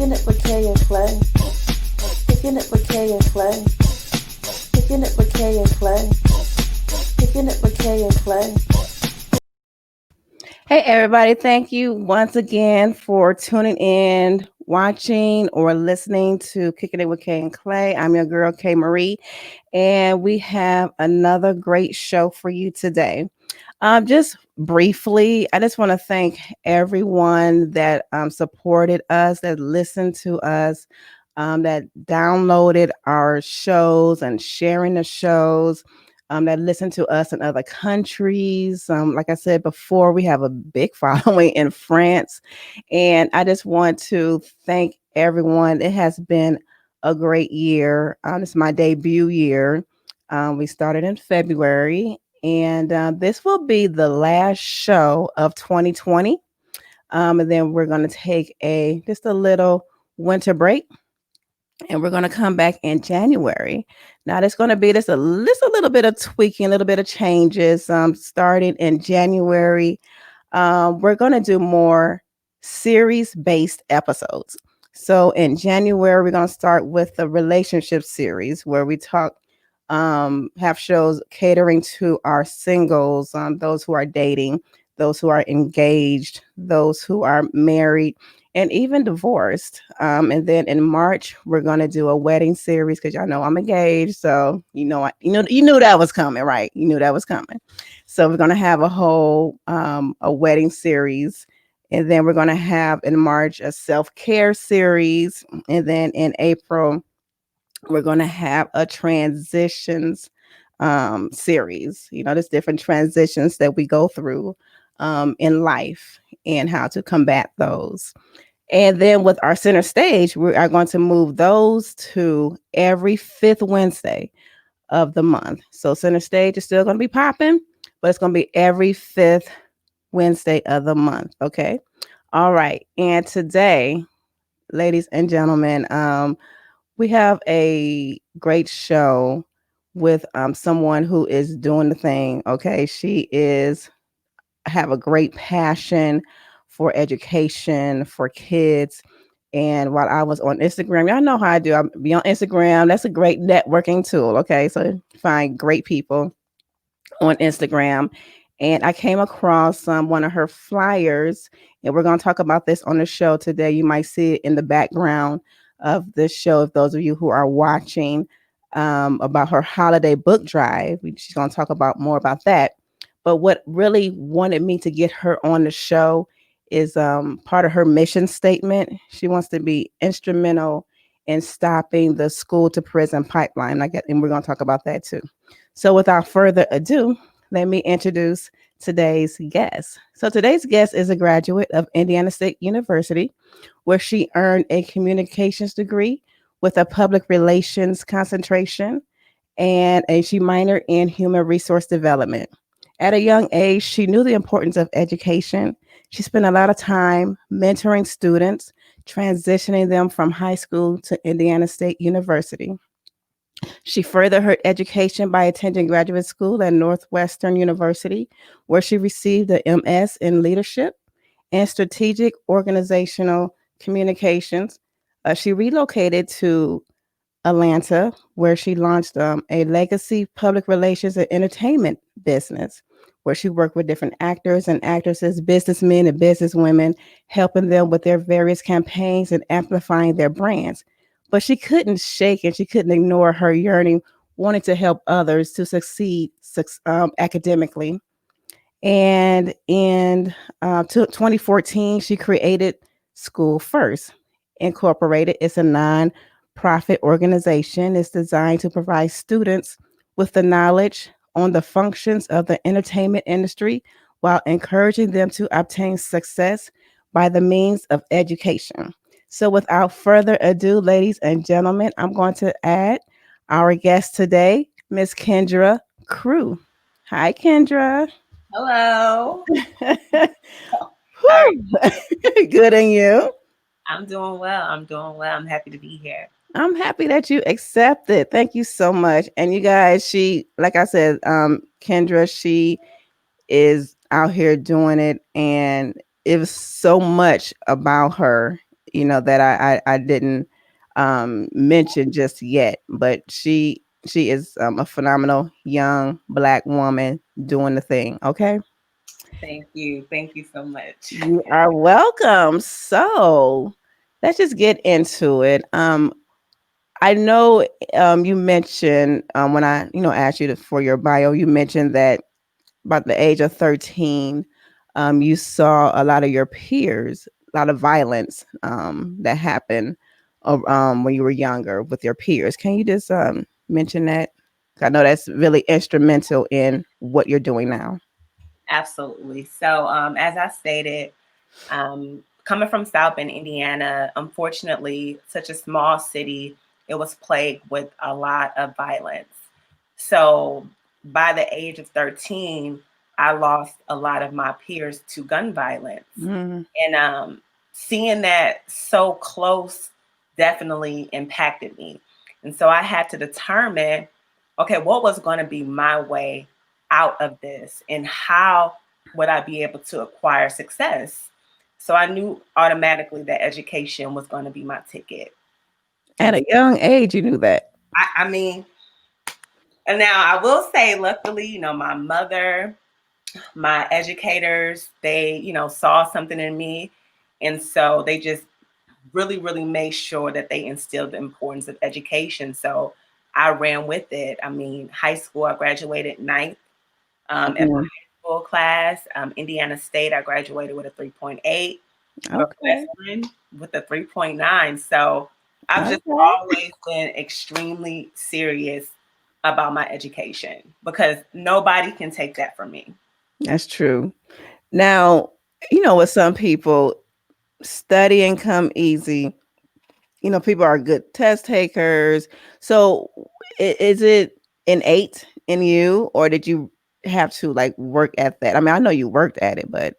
Kicking it with Kay and Clay. Kicking it with Kay and Clay. Kicking it with Kay and Clay. Kicking it with Kay and Clay. Hey, everybody. Thank you once again for tuning in, watching, or listening to Kicking It with Kay and Clay. I'm your girl, Kay Marie, and we have another great show for you today. Just briefly, I just want to thank everyone that supported us, that listened to us, that downloaded our shows and sharing the shows, that listen to us in other countries. Like I said before, we have a big following in France. And I just want to thank everyone. It has been a great year. This is my debut year. We started in February, and this will be the last show of 2020. And then we're going to take just a little winter break, and we're going to come back in January. Now, there's going to be just a little bit of tweaking, a little bit of changes starting in January. We're going to do more series-based episodes. So in January, we're going to start with the relationship series where we have shows catering to our singles, those who are dating, those who are engaged, those who are married, and even divorced. And then in March, we're gonna do a wedding series because y'all know I'm engaged. So you knew that was coming, right? You knew that was coming. So we're gonna have a wedding series. And then we're gonna have in March a self-care series. And then in April, we're going to have a transitions series. There's different transitions that we go through in life and how to combat those. And then with our center stage, we are going to move those to every fifth Wednesday of the month. So center stage is still going to be popping, but it's going to be every fifth Wednesday of the month. Okay. All right. And today, ladies and gentlemen, we have a great show with someone who is doing the thing. Okay, she is have a great passion for education for kids. And while I was on Instagram, y'all know how I do. I'll be on Instagram. That's a great networking tool. Okay, so find great people on Instagram. And I came across one of her flyers, and we're going to talk about this on the show today. You might see it in the background of this show, if those of you who are watching, about her holiday book drive. She's going to talk about more about that. But what really wanted me to get her on the show is part of her mission statement. She wants to be instrumental in stopping the school to prison pipeline. And we're going to talk about that too. So without further ado, let me introduce today's guest. So today's guest is a graduate of Indiana State University, where she earned a communications degree with a public relations concentration, and she minored in human resource development. At a young age, she knew the importance of education. She spent a lot of time mentoring students, transitioning them from high school to Indiana State University. She furthered her education by attending graduate school at Northwestern University, where she received an MS in leadership and strategic organizational communications. She relocated to Atlanta, where she launched a legacy public relations and entertainment business, where she worked with different actors and actresses, businessmen and businesswomen, helping them with their various campaigns and amplifying their brands. But she couldn't shake and she couldn't ignore her yearning, wanting to help others to succeed academically. And in 2014, she created School First Incorporated. It's a non-profit organization. It's designed to provide students with the knowledge on the functions of the entertainment industry while encouraging them to obtain success by the means of education. So without further ado, ladies and gentlemen, I'm going to add our guest today, Miss Kendra Crew. Hi, Kendra. Hello. How are you? Good, and you? I'm doing well. I'm doing well. I'm happy to be here. I'm happy that you accepted. Thank you so much. And you guys, like I said, Kendra, she is out here doing it, and it was so much about her. that I didn't mention just yet, but she is a phenomenal young Black woman doing the thing. Okay. Thank you. Thank you so much. You are welcome. So let's just get into it. I know you mentioned when I asked you for your bio, you mentioned that about the age of 13, you saw a lot of your peers, a lot of violence that happened when you were younger with your peers. Can you just mention that? I know that's really instrumental in what you're doing now. Absolutely. So, as I stated, coming from South Bend, Indiana, unfortunately, such a small city, it was plagued with a lot of violence. So, by the age of 13, I lost a lot of my peers to gun violence. Mm, And seeing that so close definitely impacted me. And so I had to determine, okay, what was going to be my way out of this and how would I be able to acquire success? So I knew automatically that education was going to be my ticket. at And a young age, you knew that. I mean, and now I will say, luckily, my mother, my educators, they, saw something in me. And so they just really, really made sure that they instilled the importance of education. So I ran with it. I mean, high school, I graduated ninth in my Mm, high school class. Indiana State, I graduated with a 3.8. I'm a okay. freshman with a 3.9. So I've just Okay. always been extremely serious about my education because nobody can take that from me. That's true. Now, with some people, studying come easy. People are good test takers. So, is it innate in you, or did you have to like work at that? I mean, I know you worked at it, but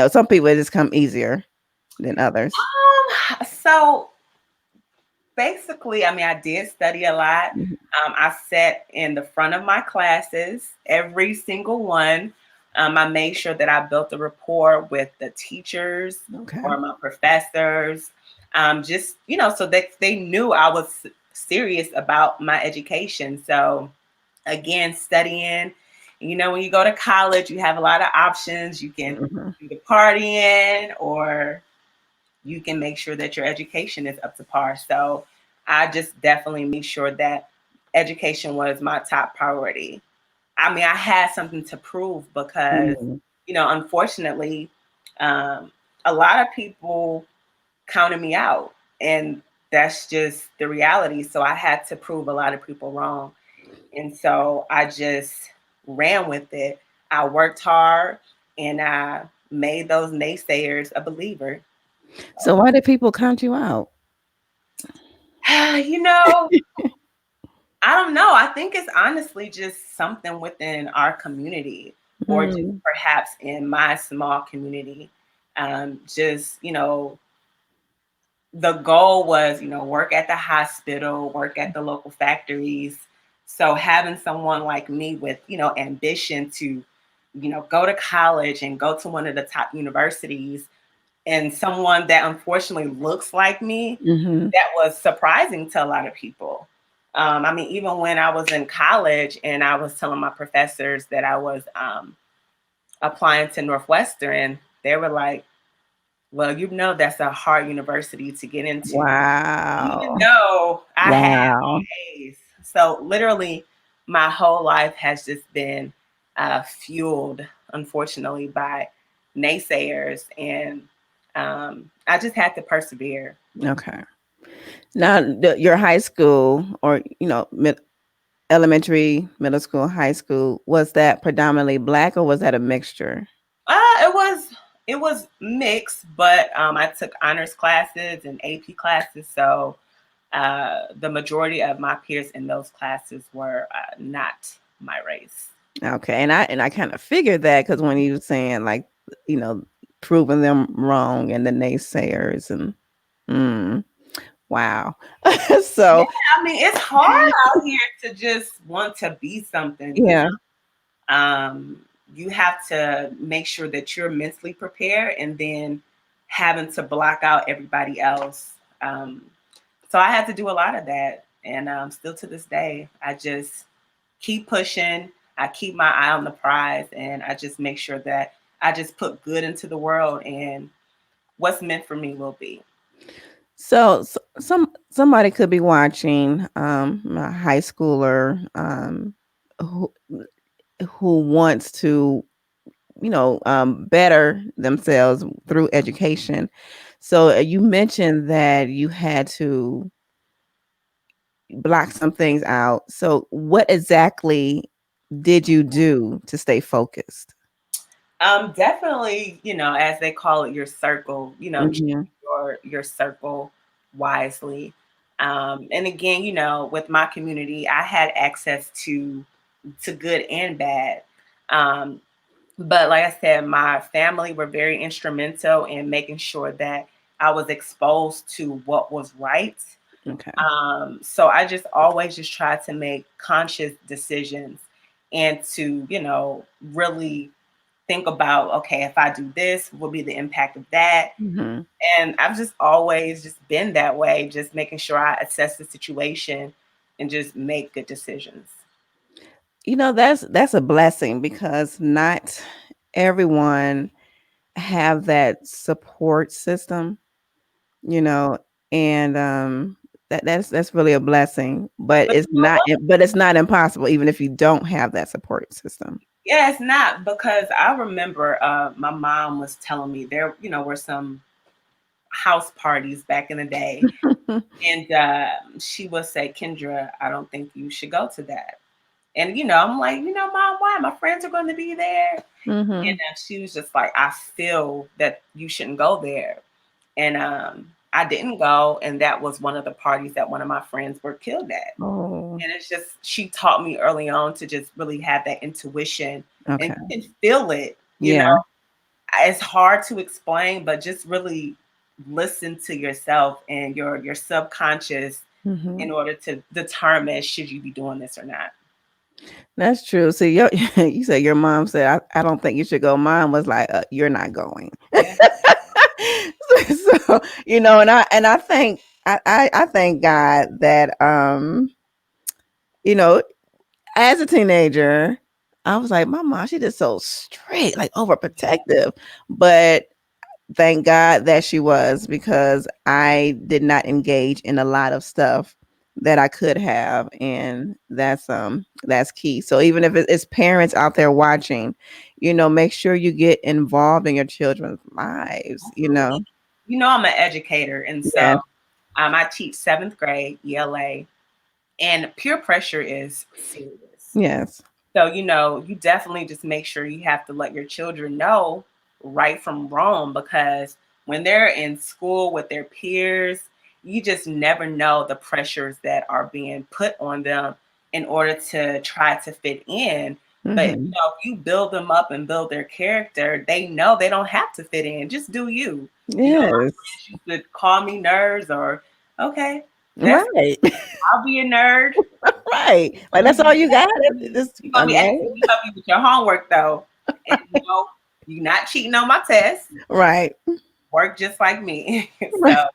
some people it just come easier than others. So basically, I mean, I did study a lot. Mhm. I sat in the front of my classes, every single one. I made sure that I built a rapport with the teachers Okay. or my professors, just, so that they knew I was serious about my education. So, again, studying, when you go to college, you have a lot of options. You can Mhm. do the partying or you can make sure that your education is up to par. So I just definitely made sure that education was my top priority. I mean, I had something to prove because, Mhm. unfortunately, um, a lot of people counted me out. And that's just the reality. So I had to prove a lot of people wrong. And so I just ran with it. I worked hard and I made those naysayers a believer. So why did people count you out? You know, I don't know. I think it's honestly just something within our community or just Mm, perhaps in my small community. Just, the goal was, work at the hospital, work at the local factories. So having someone like me with, ambition to, go to college and go to one of the top universities and someone that unfortunately looks like me, mhm. that was surprising to a lot of people. I mean, even when I was in college and I was telling my professors that I was applying to Northwestern, they were like, well, that's a hard university to get into, even Wow. though I had Wow. all A's. So literally, my whole life has just been fueled, unfortunately, by naysayers, and I just had to persevere. Okay. Now, your high school or elementary, middle school, high school, was that predominantly Black or was that a mixture? It was mixed, but I took honors classes and AP classes, so the majority of my peers in those classes were not my race. Okay, and I kind of figured that because when you were saying like, you know, proving them wrong and the naysayers and mm, wow. Yeah, So I mean, it's hard out here to just want to be something, yeah, um, you have to make sure that you're mentally prepared and then having to block out everybody else. Um, so I had to do a lot of that. And still to this day, I just keep pushing. I keep my eye on the prize, and I just make sure that I just put good into the world, and what's meant for me will be. So, somebody could be watching, a high schooler, who wants to, better themselves through education. So, you mentioned that you had to block some things out. So, what exactly did you do to stay focused? Definitely, as they call it, your circle. Choose Mhm. your circle wisely. And again, with my community, I had access to good and bad. Um, but like I said, my family were very instrumental in making sure that I was exposed to what was right. Okay. So I just always just try to make conscious decisions and to, really think about, okay, if I do this, what will be the impact of that? Mhm. And I've just always just been that way, just making sure I assess the situation and just make good decisions. That's a blessing because not everyone have that support system, you know, and that's really a blessing, but But it's you know not what? but it's not impossible even if you don't have that support system. Yeah, it's not because I remember my mom was telling me there, were some house parties back in the day, and she would say, "Kendra, I don't think you should go to that." And I'm like, Mom, why? My friends are going to be there. And Mhm. she was just like, I feel that you shouldn't go there. And I didn't go, and that was one of the parties that one of my friends were killed at. Oh, And it's just she taught me early on to just really have that intuition, and okay. you can feel it. Yeah. It's hard to explain, but just really listen to yourself and your subconscious Mhm. in order to determine should you be doing this or not. That's true. See, you said your mom said, I don't think you should go. Mine was like, you're not going. Yeah. So, and I think I thank God that you know, as a teenager, I was like, my mom, she just so strict, like overprotective. But thank God that she was because I did not engage in a lot of stuff that I could have, and that's key. So even if it's parents out there watching, make sure you get involved in your children's lives. Absolutely. I'm an educator, and so Yeah. I teach seventh grade ELA, and peer pressure is serious. Yes. So, you definitely just make sure you have to let your children know right from wrong, because when they're in school with their peers, you just never know the pressures that are being put on them in order to try to fit in. But Hmm. if you build them up and build their character, they know they don't have to fit in. Just do you. My Yes. friends used to call me nerds, or okay, that's Right. I'll be a nerd. Right. Like that's all you got. This You're gonna be right. asking me to help you with your homework though. And you're not cheating on my test. Right. Work just like me. Right. So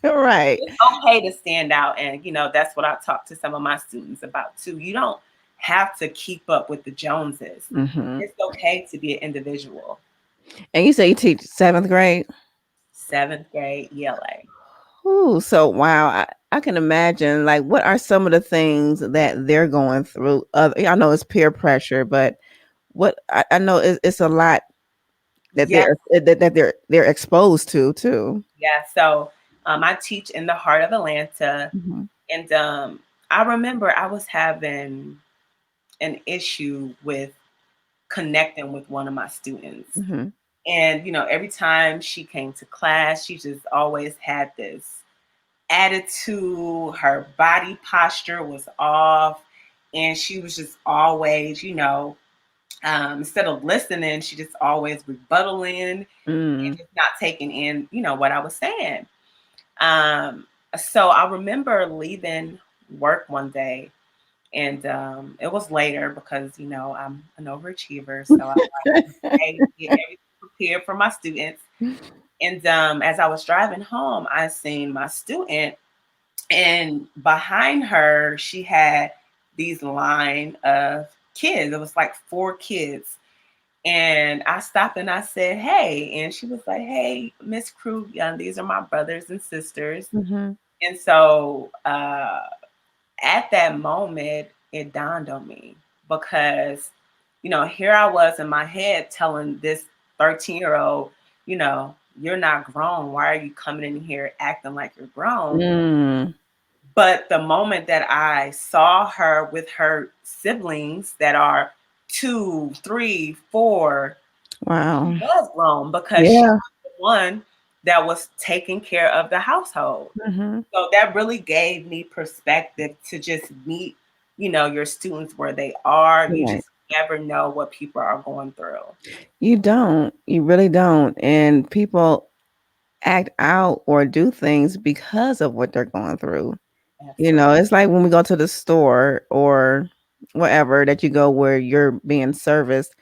Right. it's okay to stand out. And that's what I talk to some of my students about too. You don't have to keep up with the Joneses. Hmm. It's okay to be an individual. And you say you teach seventh grade? Seventh grade ELA. Ooh, so wow, I can imagine. Like, what are some of the things that they're going through? I know it's peer pressure, but what I know it's a lot that Yeah, they're exposed to too. yeah. So I teach in the heart of Atlanta, Hmm. and I remember I was having an issue with connecting with one of my students. Hmm. And, every time she came to class, she just always had this attitude. Her body posture was off. And she was just always, instead of listening, she just always rebuttaling and Mm. just not taking in, what I was saying. Um, so I remember leaving work one day, and it was later because I'm an overachiever, so I like to stay, get everything prepared for my students. And as I was driving home, I seen my student, and behind her, she had these line of kids. It was like 4 kids. And I stopped and I said, "Hey." And she was like, "Hey, Miss Crew, these are my brothers and sisters." Mm-hmm. And so at that moment, it dawned on me because, here I was in my head telling this 13-year-old, you're not grown. Why are you coming in here acting like you're grown? Mm. But the moment that I saw her with her siblings that are 2, 3, 4, she Wow. was grown because she Yeah. was the one that was taking care of the household. Mm-hmm. So that really gave me perspective to just meet, your students where they are. You Right. just never know what people are going through. You don't. You really don't. And people act out or do things because of what they're going through. Absolutely. It's like when we go to the store or wherever that you go where you're being serviced,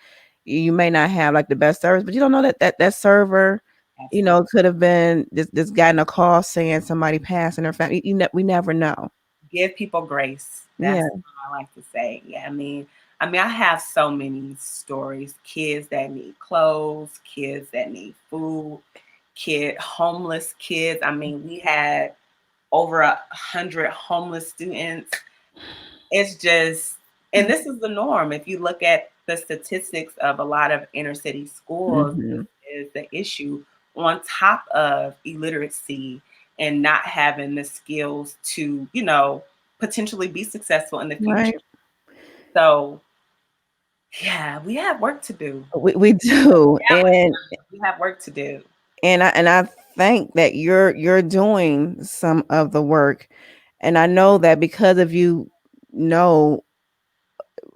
you may not have like the best service, but you don't know that server, Absolutely. could have been this guy in a call saying somebody passed in their family. We never know. Give people grace. That's Yeah. what I like to say. Yeah, I have so many stories. Kids that need clothes, kids that need food, homeless kids. We had over 100 homeless students. It's just, and this is the norm. If you look at the statistics of a lot of inner city schools, Hmm. this is the issue, on top of illiteracy and not having the skills to, potentially be successful in the future. Right. So, yeah, we have work to do. We do. We have work to do. And I think that you're doing some of the work. And I know that because of know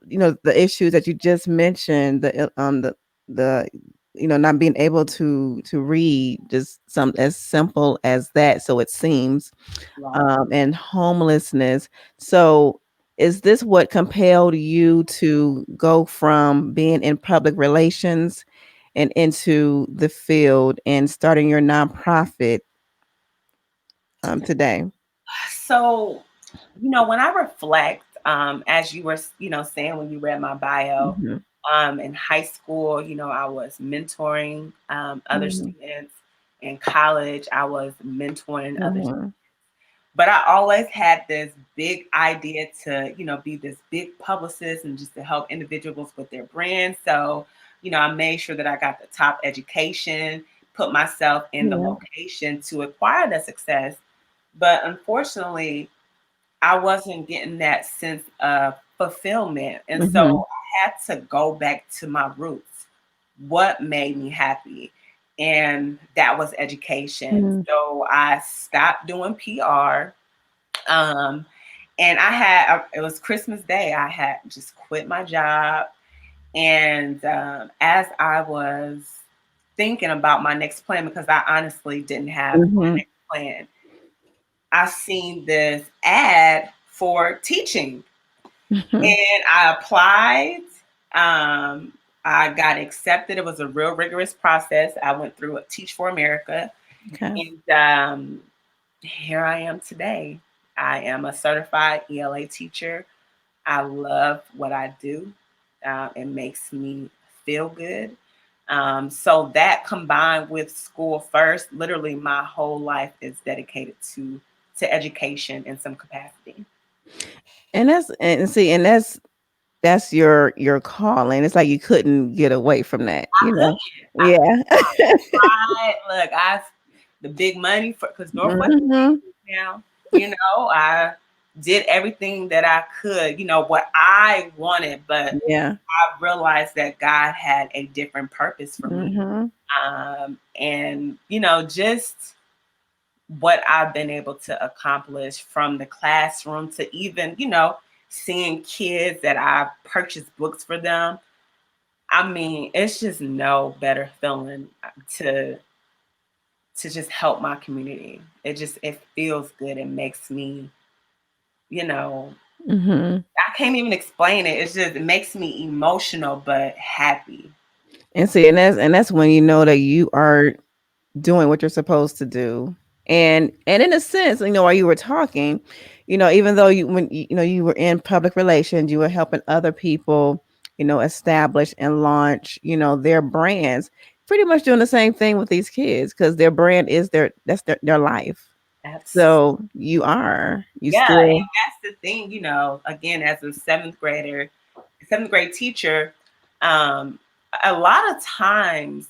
the issues that you just mentioned, the not being able to read, just some as simple as that, so it seems, Right. and homelessness. So is this what compelled you to go from being in public relations and into the field and starting your nonprofit today? So, when I reflect, as you were, saying when you read my bio, Hmm. in high school, I was mentoring other Hmm. students. In college, I was mentoring others. Hmm. But I always had this big idea to, be this big publicist and just to help individuals with their brand. So, I made sure that I got the top education, put myself in the Yeah. location to acquire the success. But unfortunately, I wasn't getting that sense of fulfillment. And so Hmm. I had to go back to my roots. What made me happy? And that was education. Hmm. So I stopped doing PR. Um, and it was Christmas Day. I had just quit my job. And as I was thinking about my next plan, because I honestly didn't have Hmm. a next plan, I seen this ad for teaching, Hmm. and I applied. Um, I got accepted. It was a real rigorous process. I went through a Teach for America, Okay. and here I am today. I am a certified ELA teacher. I love what I do. It makes me feel good. So that combined with school first, literally my whole life is dedicated to education in some capacity. And that's your calling. It's like you couldn't get away from that, I couldn't. I Yeah. look, the big money for because Northwest Hmm. now, I did everything that I could, what I wanted, but Yeah. I realized that God had a different purpose for me. Hmm. And just what I've been able to accomplish from the classroom to even, seeing kids that I've purchased books for them. It's just no better feeling to to just help my community. It feels good. It makes me, you know, Hmm. I can't even explain it. It makes me emotional but happy. And see, and that's when you know that you are doing what you're supposed to do. And in a sense, while you were talking, even though you were in public relations, you were helping other people, establish and launch, their brands, pretty much doing the same thing with these kids because their brand is their life. Absolutely. So you Yeah, still. and that's the thing, again, as a seventh grade teacher, um, a lot of times,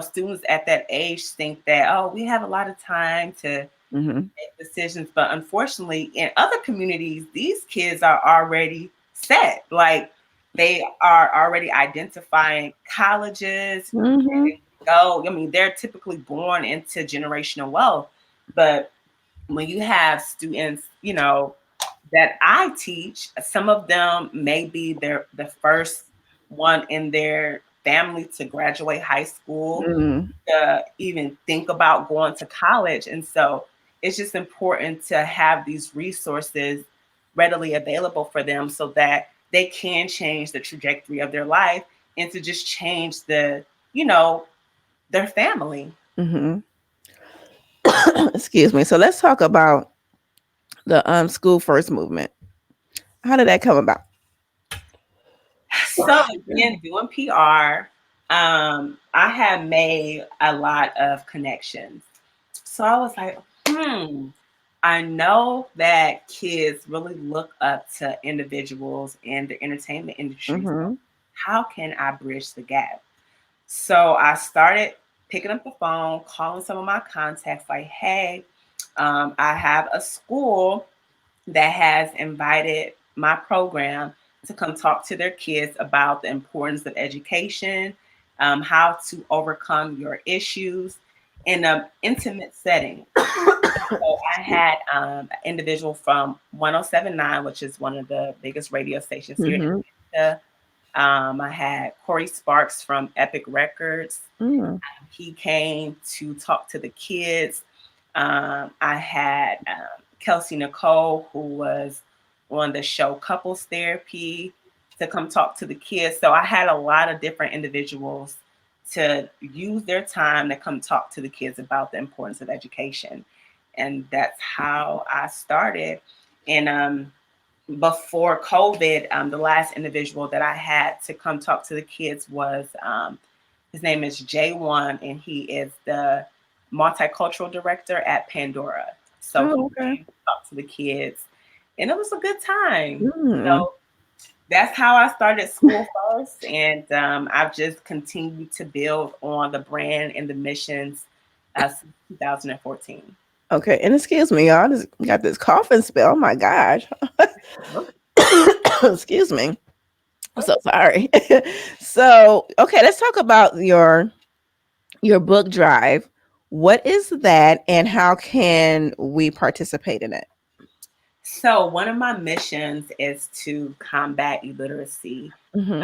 students at that age think that, oh, we have a lot of time to Hmm. make decisions. But unfortunately, in other communities, these kids are already set. Like they are already identifying colleges Hmm. where they go. I mean, they're typically born into generational wealth. But when you have students, that I teach, some of them may be the first one in their family to graduate high school, Hmm. to even think about going to college. And so it's just important to have these resources readily available for them so that they can change the trajectory of their life and to just change you know, their family. Hmm. Excuse me. So let's talk about the school first movement. How did that come about? So again, doing PR, I had made a lot of connections. So I was like, I know that kids really look up to individuals in the entertainment industry. So Hmm. how can I bridge the gap? So I started picking up the phone, calling some of my contacts, like, hey, I have a school that has invited my program to come talk to their kids about the importance of education, how to overcome your issues in an intimate setting. So I had an individual from 1079, which is one of the biggest radio stations here in Hmm. Atlanta. I had Corey Sparks from Epic Records. Mm. He came to talk to the kids. I had Kelsey Nicole, who was on the show Couples Therapy, to come talk to the kids. So I had a lot of different individuals to use their time to come talk to the kids about the importance of education. And that's how I started. And before COVID, the last individual that I had to come talk to the kids was his name is J1, and he is the multicultural director at Pandora. So he Oh, okay. came to talk to the kids, and it was a good time. Mm. So that's how I started school first, and I've just continued to build on the brand and the missions since 2014. Okay, and excuse me, y'all. I just got this coughing spell. Oh my gosh. Excuse me. I'm so sorry. So, okay, let's talk about your book drive. What is that, and how can we participate in it? So, one of my missions is to combat illiteracy. Hmm.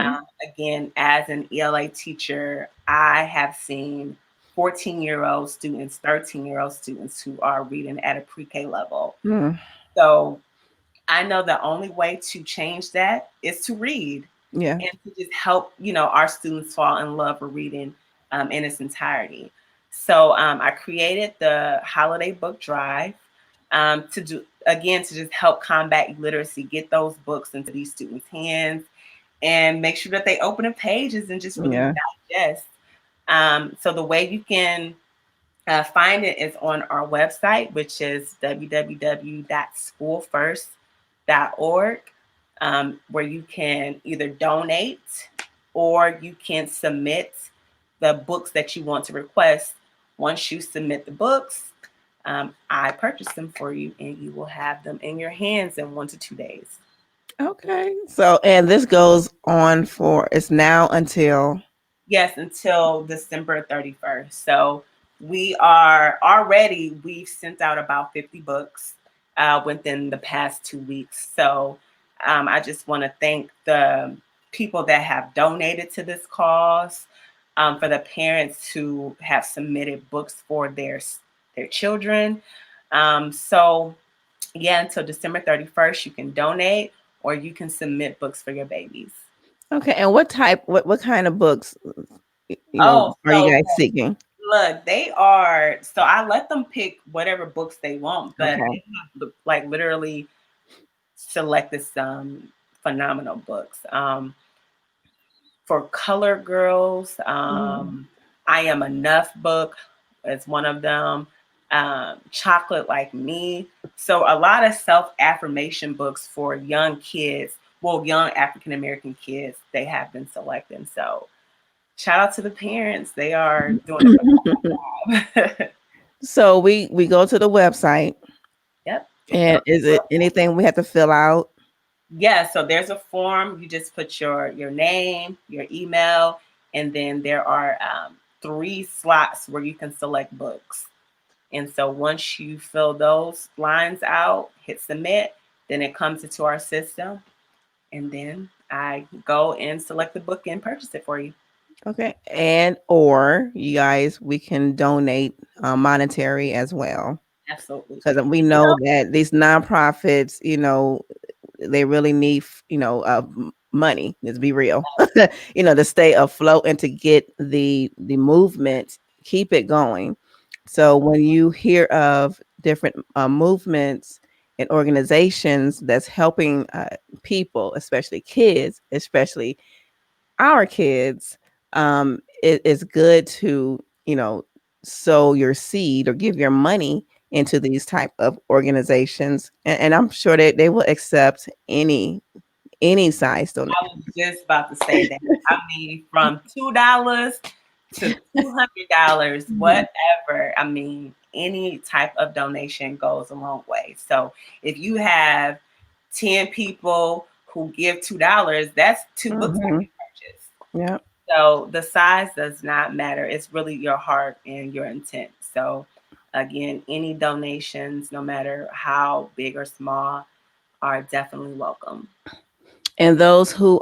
Again, as an ELA teacher, I have seen 14-year-old students, 13-year-old students who are reading at a pre K level. Mm. So, I know the only way to change that is to read Yeah. and to just help, our students fall in love with reading in its entirety. So I created the holiday book drive to do again to just help combat illiteracy, get those books into these students' hands, and make sure that they open the pages and just really Yeah. digest. So the way you can find it is on our website, which is www.schoolfirst.org, where you can either donate or you can submit the books that you want to request. Once you submit the books, I purchase them for you and you will have them in your hands in 1 to 2 days. Okay. So, and this goes on for it's now until. Yes, until December 31st. So we've sent out about 50 books within the past 2 weeks. So I just want to thank the people that have donated to this cause, for the parents who have submitted books for their children. So yeah, until December 31st, you can donate or you can submit books for your babies. Okay. And what kind of books Oh, are you so guys seeking? Look, they are. So I let them pick whatever books they want, but Okay. they have like literally selected some phenomenal books. For color girls, Mm. I Am Enough book is one of them. Chocolate Like Me. So a lot of self affirmation books for young kids, well, young African American kids, they have been selecting. So shout out to the parents. They are doing a phenomenal job. So we go to the website, Yep. and is it anything we have to fill out? Yeah, so there's a form. You just put your name, your email, and then there are three slots where you can select books. And so once you fill those lines out, hit submit, then it comes into our system, and then I go and select the book and purchase it for you. Okay. And or you guys, we can donate monetary as well. Absolutely. Because we You know know, that these nonprofits, they really need, money. Let's be real, to stay afloat and to get the movement, keep it going. So when you hear of different movements and organizations that's helping people, especially kids, especially our kids, it's good to sow your seed or give your money into these type of organizations, and I'm sure that they will accept any size donation. I was just about to say that. I mean, from $2 to $200, Mhm. whatever. I mean, any type of donation goes a long way. So if you have 10 people who give $2, that's two books I Mhm. can purchase. Yeah. So the size does not matter. It's really your heart and your intent. So again, any donations, no matter how big or small, are definitely welcome. And those who's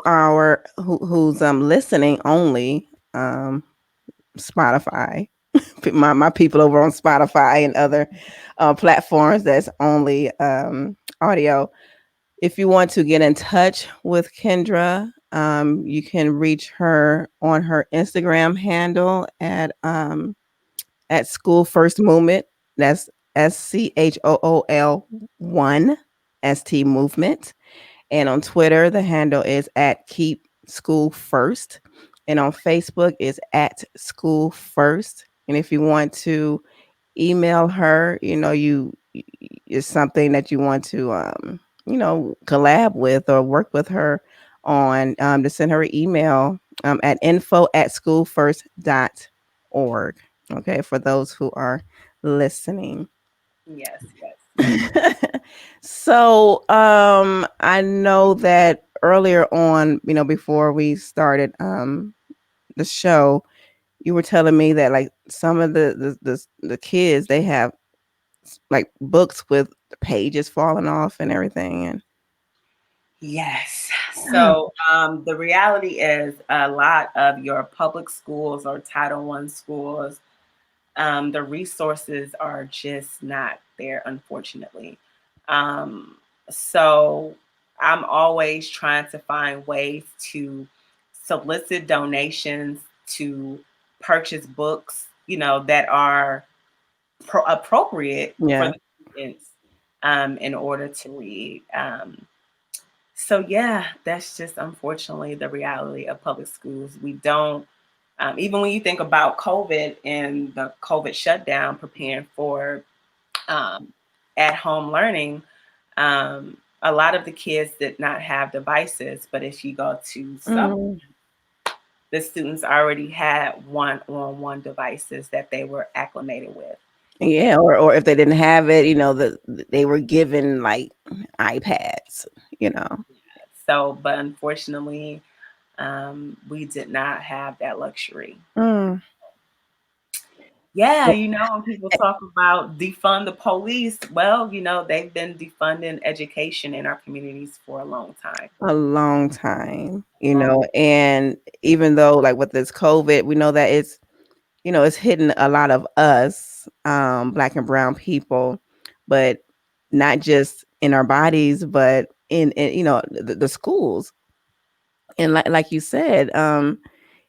listening only, Spotify, my people over on Spotify and other platforms that's only audio. If you want to get in touch with Kendra, you can reach her on her Instagram handle at School First Movement. That's SCHOOL1 ST Movement. And on Twitter, the handle is at Keep School First. And on Facebook is at School First. And if you want to email her, you is something that you want to collab with or work with her on, to send her an email at info@schoolfirst.org. Okay, for those who are listening. Yes, yes. So I know that earlier on, before we started the show, you were telling me that like some of the kids, they have like books with the pages falling off and everything. And Yes. So the reality is a lot of your public schools or Title I schools, the resources are just not there, unfortunately. Um, so I'm always trying to find ways to solicit donations to purchase books, that are appropriate for yeah. the students in order to read. So yeah, that's just unfortunately the reality of public schools. We don't, even when you think about COVID and the COVID shutdown, preparing for um, at-home learning, a lot of the kids did not have devices. But if you go to some, Mm, the students already had one-on-one devices that they were acclimated with. yeah. Or if they didn't have it, they were given like iPads. You know. So, but unfortunately, we did not have that luxury. Mm. Yeah, when people talk about defund the police, well, they've been defunding education in our communities for a long time. A long time, Long. and even though like with this COVID, we know that it's hitting a lot of us, black and brown people, but not just in our bodies, but in the schools. And like you said,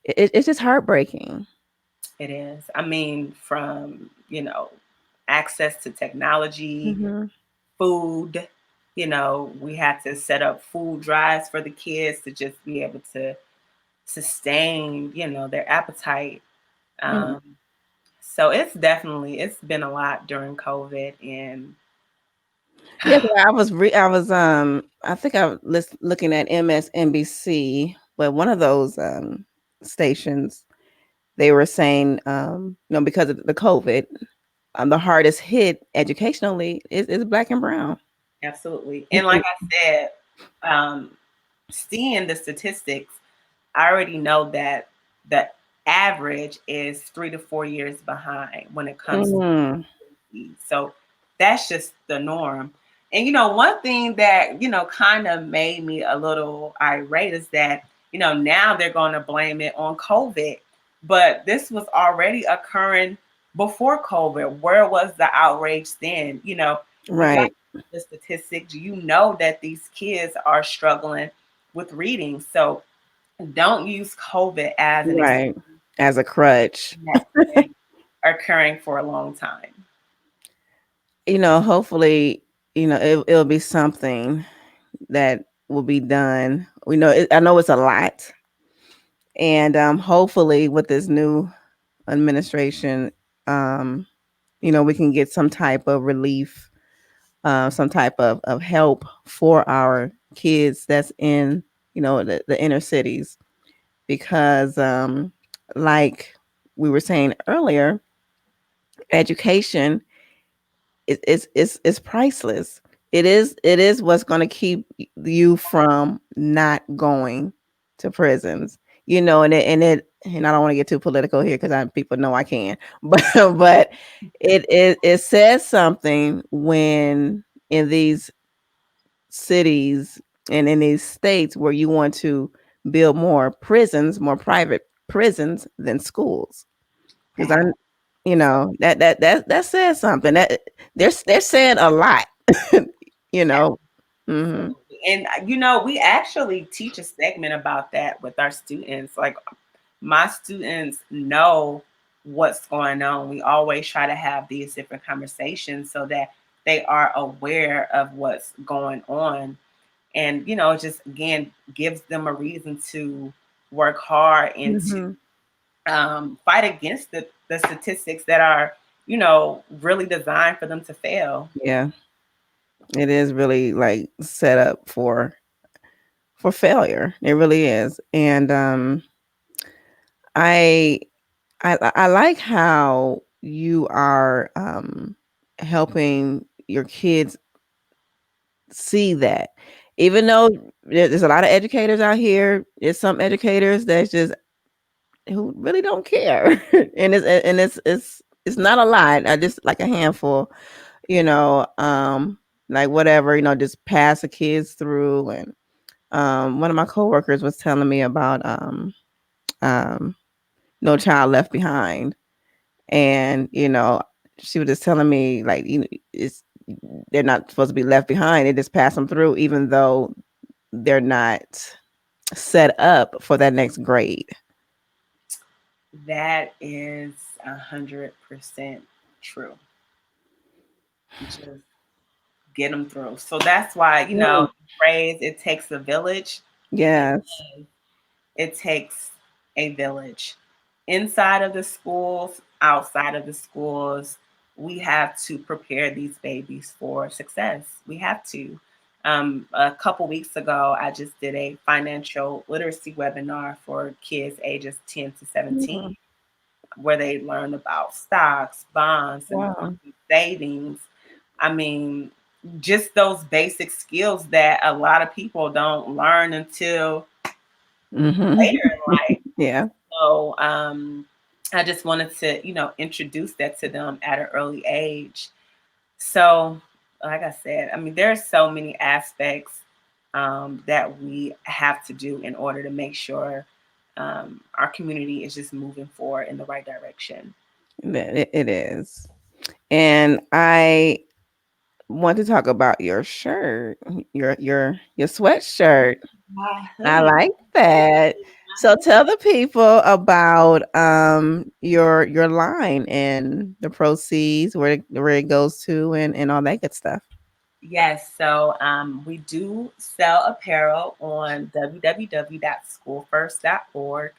it's just heartbreaking. It is. I mean, from, access to technology, Hmm. food, we had to set up food drives for the kids to just be able to sustain, their appetite. Mm. Um, so it's been a lot during COVID, and Yeah, 'cause I was I think I was looking at MSNBC, but one of those stations, they were saying because of the COVID, the hardest hit educationally is black and brown. absolutely. And like I said, um, seeing the statistics, I already know that the average is 3 to 4 years behind when it comes to Mm, fees. So that's just the norm. And one thing that, kind of made me a little irate is that, now they're going to blame it on COVID. But this was already occurring before COVID. Where was the outrage then? You got right, the statistics, that these kids are struggling with reading. So don't use COVID as an excuse. right. As a crutch. That's been occurring for a long time. Hopefully, it'll be something that will be done. I know it's a lot, and hopefully, with this new administration, um, we can get some type of relief, some type of help for our kids that's in, the inner cities, because, like we were saying earlier, education is priceless. It is what's going to keep you from not going to prisons. And I don't want to get too political here because people know I can, but it says something when in these cities and in these states where you want to build more prisons, more private prisons than schools. Because that says something. That they're saying a lot. you know. Hmm. Absolutely. And we actually teach a segment about that with our students. Like my students know what's going on. We always try to have these different conversations so that they are aware of what's going on. And, it just again gives them a reason to work hard and to Hmm. fight against the statistics that are, really designed for them to fail. Yeah, it is really like set up for failure. It really is, and I I like how you are helping your kids see that. Even though there's a lot of educators out here, there's some educators that's just who really don't care, and it's not a lot. I just like a handful, you know, um, like whatever, just pass the kids through. And one of my coworkers was telling me about um, No Child Left Behind, and she was just telling me like it's they're not supposed to be left behind. They just pass them through, even though they're not set up for that next grade. That is 100% true. Just get them through. So that's why, Mm. phrase it takes a village. Yes. It takes a village. Inside of the schools, outside of the schools, we have to prepare these babies for success. We have to. A couple weeks ago, I just did a financial literacy webinar for kids ages 10 to 17, Mm. where they learn about stocks, bonds, and Wow. savings. I mean, just those basic skills that a lot of people don't learn until Hmm. later in life. Yeah. So I just wanted to, introduce that to them at an early age. So, like I said, I mean, there are so many aspects that we have to do in order to make sure our community is just moving forward in the right direction. It is. And I want to talk about your shirt, your sweatshirt. My I hoodie. like that. So tell the people about your line and the proceeds, where it goes to, and all that good stuff. Yes, so we do sell apparel on www.schoolfirst.org,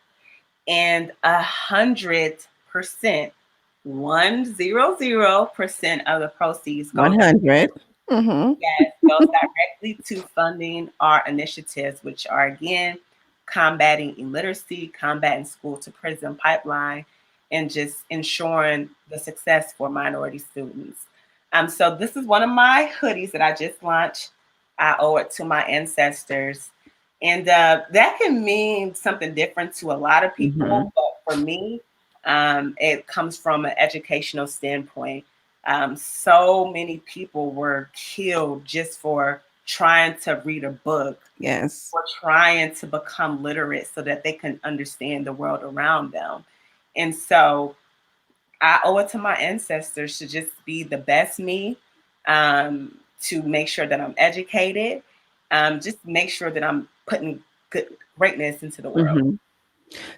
and 100%, 100% of the proceeds go 100. Mm-hmm. Yes, goes directly to funding our initiatives, which are again combating illiteracy, combating school to prison pipeline, and just ensuring the success for minority students. So this is one of my hoodies that I just launched. I owe it to my ancestors, and that can mean something different to a lot of Mm-hmm. people, but for me, it comes from an educational standpoint. So many people were killed just for trying to read a book Yes. or trying to become literate so that they can understand the world around them. And so I owe it to my ancestors to just be the best me, to make sure that I'm educated, just make sure that I'm putting good greatness into the world. Mm-hmm.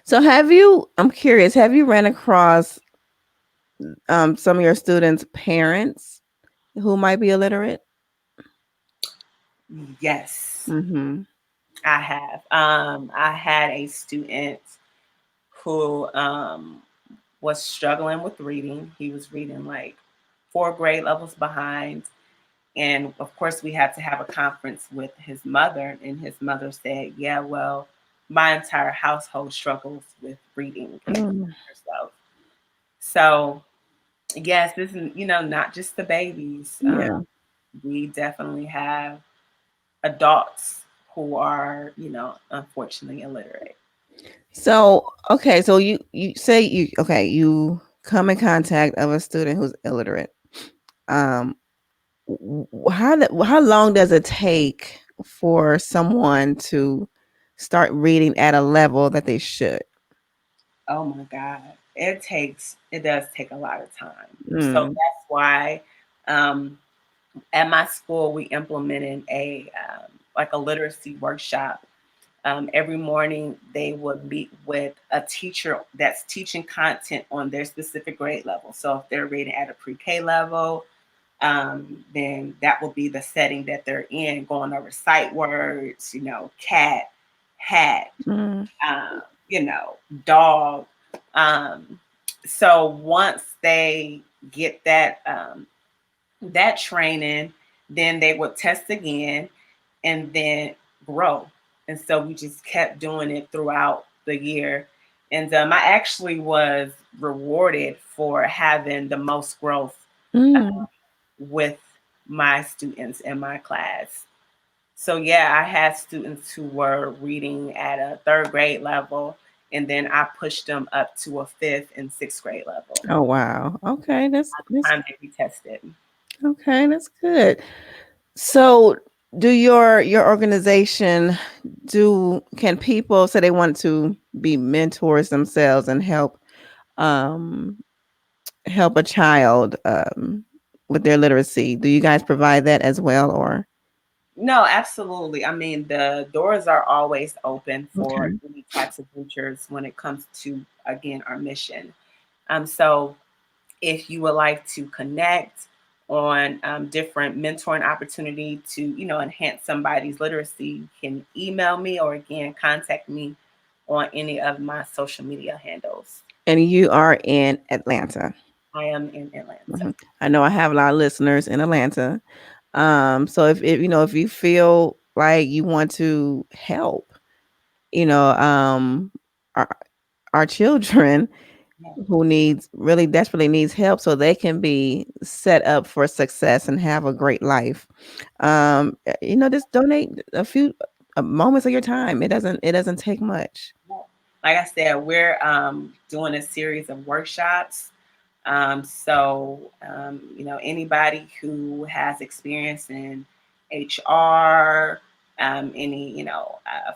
So have you? I'm curious. Have you ran across some of your students' parents who might be illiterate? Yes, Mm-hmm. I have. I had a student who was struggling with reading. He was reading like 4 grade levels behind. And of course, we had to have a conference with his mother. And his mother said, yeah, well, my entire household struggles with reading and Mm, herself. So, yes, this is, not just the babies. yeah. We definitely have adults who are, unfortunately illiterate. So okay, so you say you come in contact of a student who's illiterate. Um, how long does it take for someone to start reading at a level that they should? Oh my God. It does take a lot of time. So Mm, that's why um, at my school, we implemented like a literacy workshop. Every morning, they would meet with a teacher that's teaching content on their specific grade level. So if they're reading at a pre-K level, then that will be the setting that they're in, going over sight words, cat, hat, mm, um, you know, dog. Um, so once they get that training, then they would test again and then grow. And so we just kept doing it throughout the year. And I actually was rewarded for having the most growth mm. with my students in my class. So yeah, I had students who were reading at a 3rd grade level, and then I pushed them up to a 5th and 6th grade level. Oh wow. Okay, that's Time to be tested. okay. That's good. So, do your organization do can people say they want to be mentors themselves and um help a child with their literacy? Do you guys provide that as well, or No, absolutely. I mean, the doors are always open for okay? any types of ventures when it comes to, again, our mission. So if you would like to connect on different mentoring opportunity to, enhance somebody's literacy, you can email me or again contact me on any of my social media handles. And you are in Atlanta. I am in Atlanta. Mhm. I know I have a lot of listeners in Atlanta. So if if you feel like you want to help, you know, our our children Yeah. who needs really desperately needs help so they can be set up for success and have a great life. Just donate a few moments of your time. It doesn't take much. Like I said, we're doing a series of workshops. Anybody who has experience in HR, any,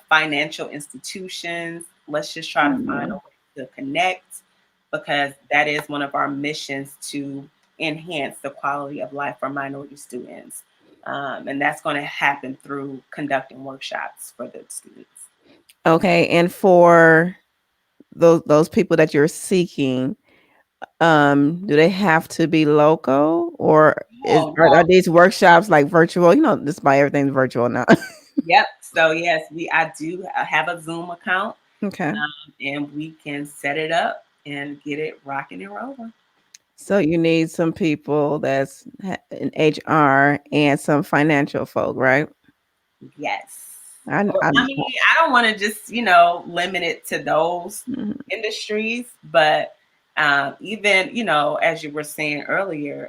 financial institutions, let's just try to find Mm. a way to connect because that is one of our missions to enhance the quality of life for minority students. And that's going to happen through conducting workshops for the students. Okay, and for those people that you're seeking, do they have to be local, or Oh are no. these workshops like virtual? You know, just by everything's virtual now. Yep. So yes, I do have a Zoom account, Okay. and we can set it up and get it rocking and rolling. So you need some people that's in HR and some financial folk, right? Yes. I, Or, I, I mean, I don't want to just, limit it to those mhm, industries, but even, as you were saying earlier,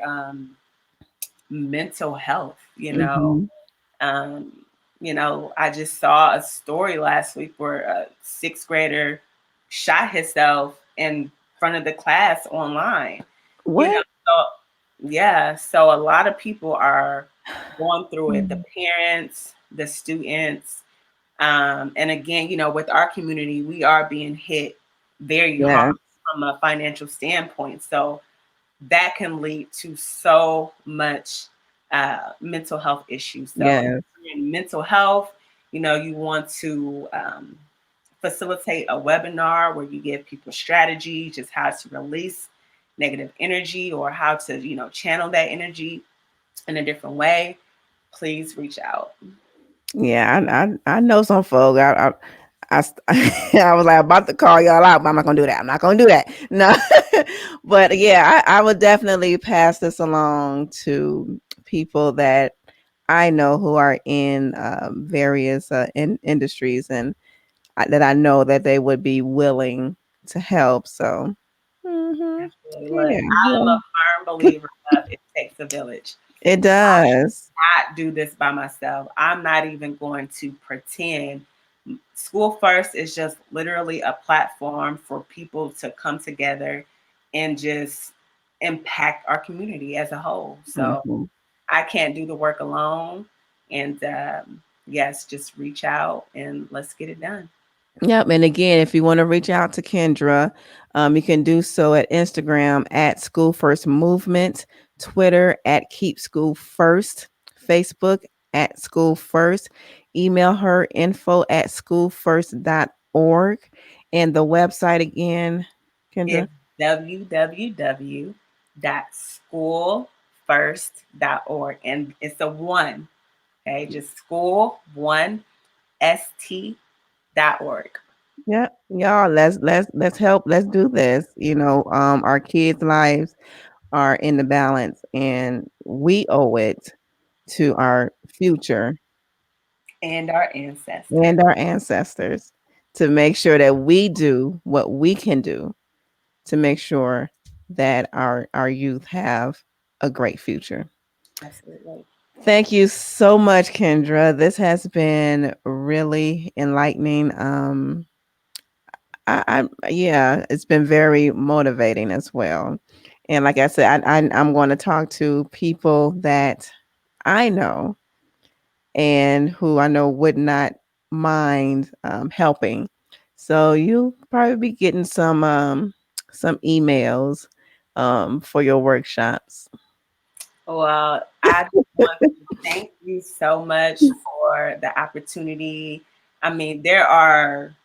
mental health, mhm. Um, I just saw a story last week where a sixth grader shot himself in front of the class online. What? So yeah, so a lot of people are going through it. The Mm. parents, the students, and again, with our community, we are being hit very hard Yes, from a financial standpoint. So that can lead to so much mental health issues. So if yes, you're in mental health, you want to facilitate a webinar where you give people strategy, just how to release negative energy or how to, channel that energy in a different way. Please reach out. yeah. I know some folk. I was like about to call y'all out, but I'm not gonna do that. I'm not gonna do that. No, but yeah, I would definitely pass this along to people that I know who are in various industries, and that I know that they would be willing to help. So, hmm, Absolutely. Look, yeah, I'm well, a firm believer of it takes a village. it does. Not do this by myself. I'm not even going to pretend. School First is just literally a platform for people to come together and just impact our community as a whole. So Mhm. I can't do the work alone. And yes, just reach out and let's get it done. Yep. And again, if you want to reach out to Kendra, you can do so at Instagram at School First Movement, Twitter at Keep School First, Facebook at School First. Email her info at schoolfirst.org. And the website again, Kendra. It's www.schoolfirst.org. And it's a one, okay? Just school1st.org. Yeah, y'all, let's help. Let's do this. Our kids' lives are in the balance, and we owe it to our future And our ancestors. and our ancestors to make sure that we do what we can do to make sure that our youth have a great future. Absolutely. Thank you so much, Kendra. This has been really enlightening. Yeah, it's been very motivating as well. And like I said, I'm going to talk to people that I know and who I know would not mind helping. So you'll probably be getting some emails for your workshops. Well, I just want to thank you so much for the opportunity. I mean, there are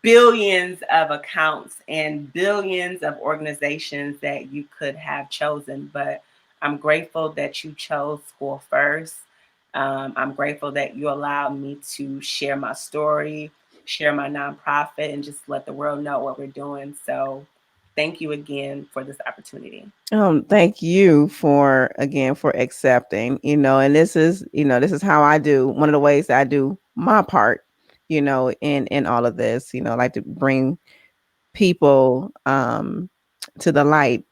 billions of accounts and billions of organizations that you could have chosen, but I'm grateful that you chose School First. I'm grateful that you allowed me to share my story, share my nonprofit, and just let the world know what we're doing. So, thank you again for this opportunity. Thank you for again for accepting, and this is how I do one of the ways that I do my part, in all of this, I like to bring people to the light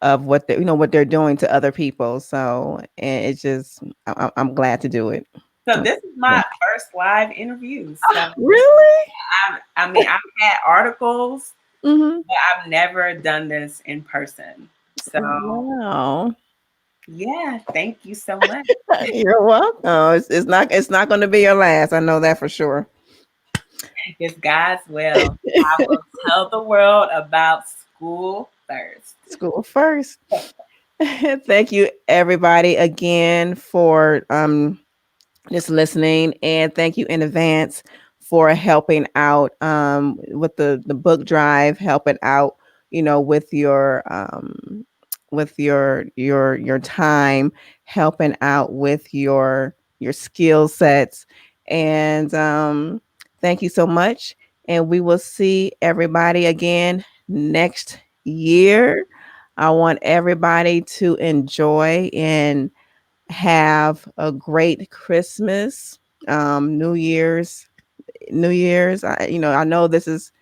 of what they're doing to other people. So, and it's just I'm glad to do it. So, this is my first live interview. So, Really? I mean, I've had articles, Hmm. but I've never done this in person. So, Wow. yeah, thank you so much. You're welcome. It's not going to be your last. I know that for sure. It's God's will. I will tell the world about School First. School first. Thank you, everybody, again for just listening, and thank you in advance for helping out with the book drive, helping out, with your time, helping out with your skill sets. And thank you so much. And we will see everybody again next year. I want everybody to enjoy and have a great Christmas, New Year's. New Year's. I know this has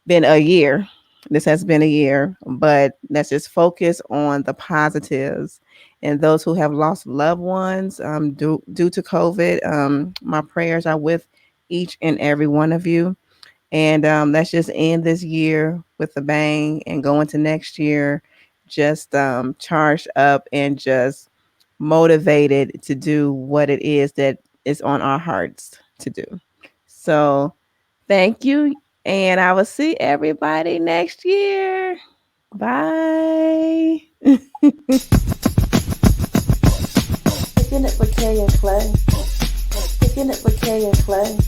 been a year. This has been a year, but let's just focus on the positives. And those who have lost loved ones due to COVID, my prayers are with each and every one of you. And let's just end this year with a bang and go into next year just charged up and just motivated to do what it is that is on our hearts to do. So thank you. And I will see everybody next year. Bye. Kicking it with Kay and Clay. Kicking it with Kay and Clay.